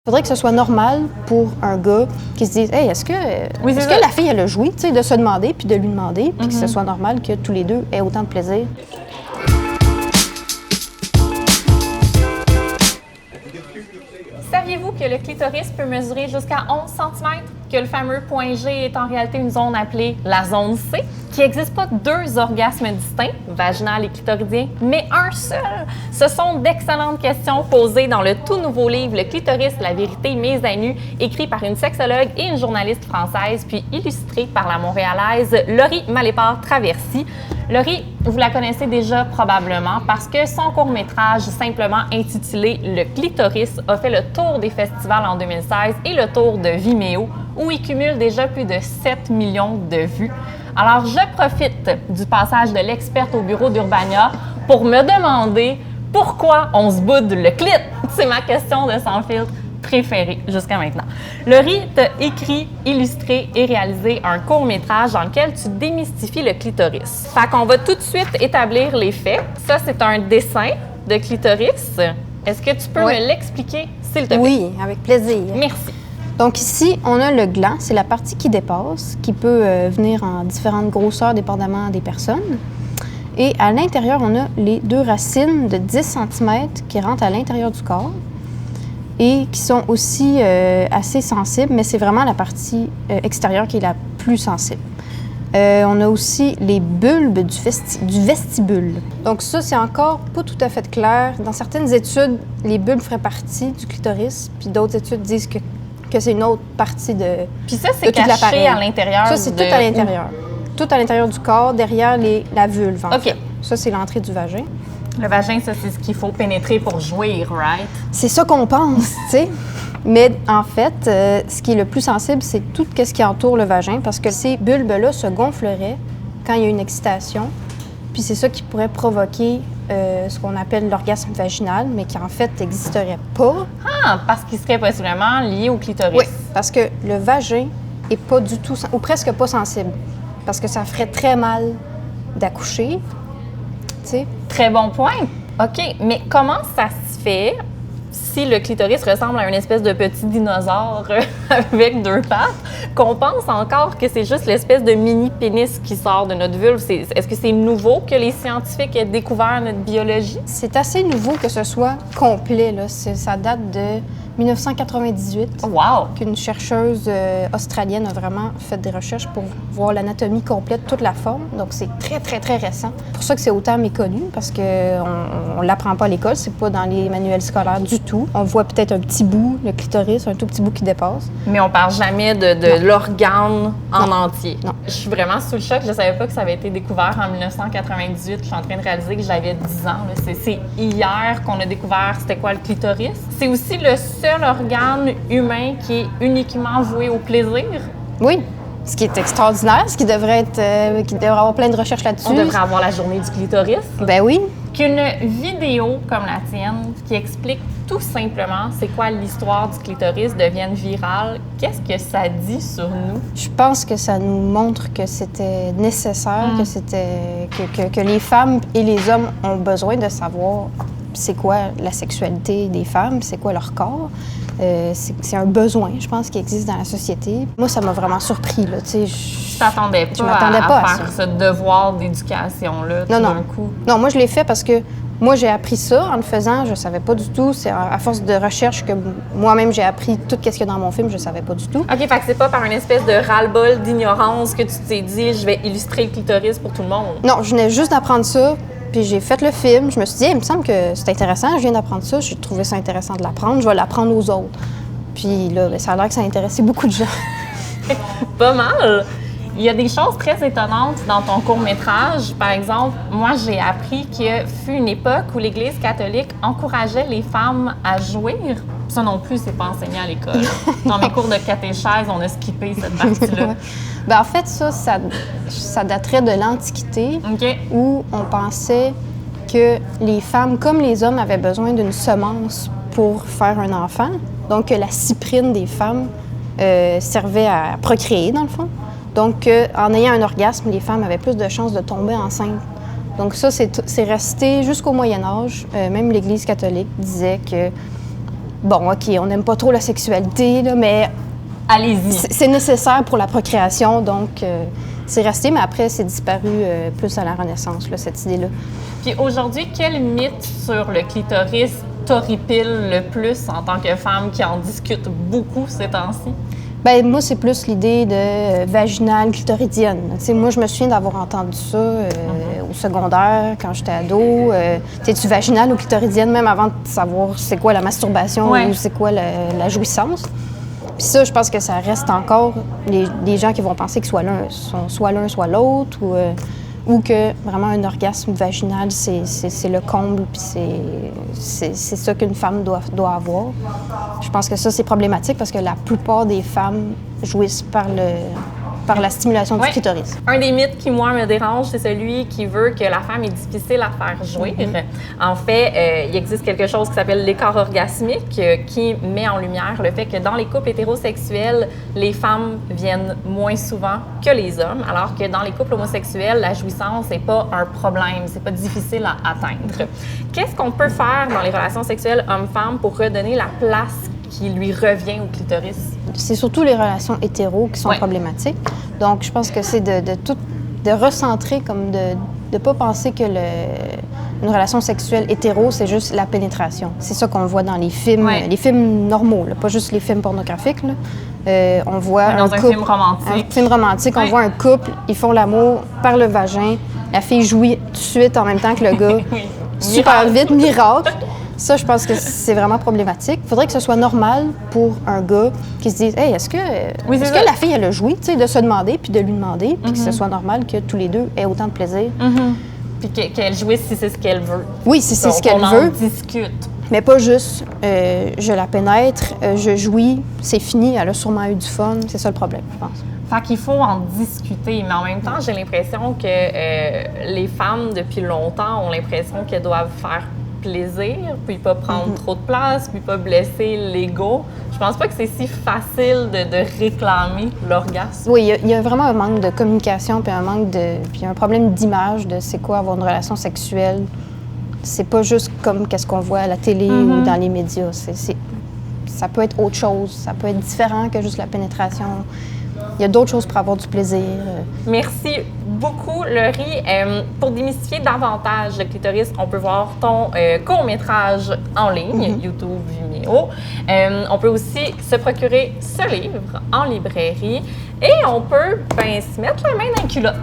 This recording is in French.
Il faudrait que ce soit normal pour un gars qui se dise « Hey, est-ce que la fille, elle a joué? » Tu sais, de se demander, puis de lui demander, puis que ce soit normal que tous les deux aient autant de plaisir. Saviez-vous que le clitoris peut mesurer jusqu'à 11 cm? Que le fameux point G est en réalité une zone appelée la zone C? Qu'il n'existe pas deux orgasmes distincts, vaginal et clitoridien, mais un seul? Ce sont d'excellentes questions posées dans le tout nouveau livre « Le clitoris, la vérité mise à nu », écrit par une sexologue et une journaliste française, puis illustré par la montréalaise Laurie Malépart-Traversy. Laurie, vous la connaissez déjà probablement parce que son court-métrage, simplement intitulé « Le clitoris », a fait le tour des festivals en 2016 et le tour de Vimeo, où il cumule déjà plus de 7 millions de vues. Alors, je profite du passage de l'experte au bureau d'Urbania pour me demander pourquoi on se boude le clit. C'est ma question de sans filtre préférée jusqu'à maintenant. Laurie t'a écrit, illustré et réalisé un court-métrage dans lequel tu démystifies le clitoris. Fait qu'on va tout de suite établir les faits. Ça, c'est un dessin de clitoris. Est-ce que tu peux me l'expliquer, s'il te plaît? Oui, avec plaisir. Merci. Donc ici, on a le gland, c'est la partie qui dépasse, qui peut venir en différentes grosseurs dépendamment des personnes. Et à l'intérieur, on a les deux racines de 10 cm qui rentrent à l'intérieur du corps et qui sont aussi assez sensibles, mais c'est vraiment la partie extérieure qui est la plus sensible. On a aussi les bulbes du vestibule. Donc ça, c'est encore pas tout à fait clair. Dans certaines études, les bulbes feraient partie du clitoris, puis d'autres études disent que c'est une autre partie de Puis ça, c'est caché à l'intérieur. Ça, c'est tout à l'intérieur. Tout à l'intérieur du corps, derrière la vulve, en fait. Ça, c'est l'entrée du vagin. Le vagin, ça, c'est ce qu'il faut pénétrer pour jouir, right? C'est ça qu'on pense, tu sais. Mais en fait, ce qui est le plus sensible, c'est tout ce qui entoure le vagin, parce que ces bulbes-là se gonfleraient quand il y a une excitation. Puis c'est ça qui pourrait provoquer ce qu'on appelle l'orgasme vaginal, mais qui en fait n'existerait pas. Ah, parce qu'il serait possiblement lié au clitoris. Oui, parce que le vagin est pas du tout, ou presque pas sensible, parce que ça ferait très mal d'accoucher, tu sais. Très bon point. OK, mais comment ça se fait si le clitoris ressemble à une espèce de petit dinosaure avec deux pattes, qu'on pense encore que c'est juste l'espèce de mini-pénis qui sort de notre vulve? Est-ce que c'est nouveau que les scientifiques aient découvert notre biologie? C'est assez nouveau que ce soit complet, là. Ça date de 1998. Wow! Qu'une chercheuse australienne a vraiment fait des recherches pour voir l'anatomie complète, toute la forme. Donc, c'est très, très, très récent. C'est pour ça que c'est autant méconnu, parce qu'on ne l'apprend pas à l'école, c'est pas dans les manuels scolaires du tout. On voit peut-être un petit bout, le clitoris, un tout petit bout qui dépasse. Mais on parle jamais de l'organe en entier. Non. Je suis vraiment sous le choc. Je savais pas que ça avait été découvert en 1998. Je suis en train de réaliser que j'avais 10 ans. C'est hier qu'on a découvert c'était quoi le clitoris. C'est aussi le seul organe humain qui est uniquement voué au plaisir. Oui, ce qui est extraordinaire, ce qui devrait avoir plein de recherches là-dessus. On devrait avoir la journée du clitoris. Ben oui. Qu'une vidéo comme la tienne qui explique tout simplement c'est quoi l'histoire du clitoris devienne virale, qu'est-ce que ça dit sur nous? Je pense que ça nous montre que c'était nécessaire, que les femmes et les hommes ont besoin de savoir c'est quoi la sexualité des femmes, c'est quoi leur corps. C'est un besoin, je pense, qui existe dans la société. Moi, ça m'a vraiment surpris, là, tu sais. Je t'attendais pas à faire ce devoir d'éducation-là, tout d'un coup. Non, moi, je l'ai fait parce que moi, j'ai appris ça en le faisant. Je savais pas du tout. C'est à force de recherche que moi-même, j'ai appris tout ce qu'il y a dans mon film. Je savais pas du tout. OK, fait que c'est pas par une espèce de ras-le-bol d'ignorance que tu t'es dit « je vais illustrer le clitoris pour tout le monde ». Non, je venais juste d'apprendre ça. Puis j'ai fait le film, je me suis dit, il me semble que c'est intéressant, je viens d'apprendre ça, j'ai trouvé ça intéressant de l'apprendre, je vais l'apprendre aux autres. Puis là, ça a l'air que ça a intéressé beaucoup de gens. Pas mal! Il y a des choses très étonnantes dans ton court-métrage. Par exemple, moi, j'ai appris qu'il fut une époque où l'Église catholique encourageait les femmes à jouir. Ça non plus, c'est pas enseigné à l'école. Dans mes cours de catéchèse, on a skippé cette partie-là. Ouais. Bien, en fait, ça daterait de l'Antiquité, où on pensait que les femmes, comme les hommes, avaient besoin d'une semence pour faire un enfant. Donc, la cyprine des femmes servait à procréer, dans le fond. Donc, en ayant un orgasme, les femmes avaient plus de chances de tomber enceintes. Donc ça, c'est resté jusqu'au Moyen Âge. Même l'Église catholique disait que bon, OK, on n'aime pas trop la sexualité, là, mais Allez-y. c'est nécessaire pour la procréation, donc c'est resté, mais après, c'est disparu plus à la Renaissance, là, cette idée-là. Puis aujourd'hui, quel mythe sur le clitoris t'horripile le plus en tant que femme qui en discute beaucoup ces temps-ci? Ben moi, c'est plus l'idée de vaginale clitoridienne. Tu sais, moi, je me souviens d'avoir entendu ça au secondaire, quand j'étais ado. T'es-tu vaginale ou clitoridienne, même avant de savoir c'est quoi la masturbation ou c'est quoi la jouissance. Puis ça, je pense que ça reste encore les gens qui vont penser que soit l'un, soit l'autre, ou que vraiment un orgasme vaginal, c'est le comble, puis c'est ça qu'une femme doit avoir. Je pense que ça, c'est problématique parce que la plupart des femmes jouissent par la stimulation du clitoris. Un des mythes qui, moi, me dérange, c'est celui qui veut que la femme est difficile à faire jouir. En fait, il existe quelque chose qui s'appelle l'écart orgasmique qui met en lumière le fait que dans les couples hétérosexuels, les femmes viennent moins souvent que les hommes, alors que dans les couples homosexuels, la jouissance n'est pas un problème, c'est pas difficile à atteindre. Qu'est-ce qu'on peut faire dans les relations sexuelles homme-femme pour redonner la place qui lui revient au clitoris? C'est surtout les relations hétéros qui sont problématiques. Donc, je pense que c'est de recentrer, comme de ne pas penser que une relation sexuelle hétéro, c'est juste la pénétration. C'est ça qu'on voit dans les films normaux, là, pas juste les films pornographiques. Là. On voit dans un film romantique. Un film romantique, on voit un couple, ils font l'amour par le vagin, la fille jouit tout de suite en même temps que le gars. Super vite, miracle. Ça, je pense que c'est vraiment problématique. Il faudrait que ce soit normal pour un gars qui se dise « Hey, est-ce que la fille, elle a joui? » Tu sais, de se demander, puis de lui demander, puis que ce soit normal que tous les deux aient autant de plaisir. Puis qu'elle jouisse si c'est ce qu'elle veut. Oui, si c'est ce qu'elle veut. On en discute. Mais pas juste je la pénètre, je jouis, c'est fini, elle a sûrement eu du fun. C'est ça le problème, je pense. Fait qu'il faut en discuter, mais en même temps, j'ai l'impression que les femmes, depuis longtemps, ont l'impression qu'elles doivent faire plaisir, puis pas prendre trop de place, puis pas blesser l'ego. Je pense pas que c'est si facile de réclamer l'orgasme. Oui, il y a vraiment un manque de communication, puis puis un problème d'image de c'est quoi avoir une relation sexuelle. C'est pas juste comme qu'est-ce qu'on voit à la télé ou dans les médias. Ça peut être autre chose, ça peut être différent que juste la pénétration. Il y a d'autres choses pour avoir du plaisir. Merci beaucoup, Laurie. Pour démystifier davantage le clitoris, on peut voir ton court-métrage en ligne, YouTube, Vimeo. On peut aussi se procurer ce livre en librairie et on peut se mettre la main dans la culotte.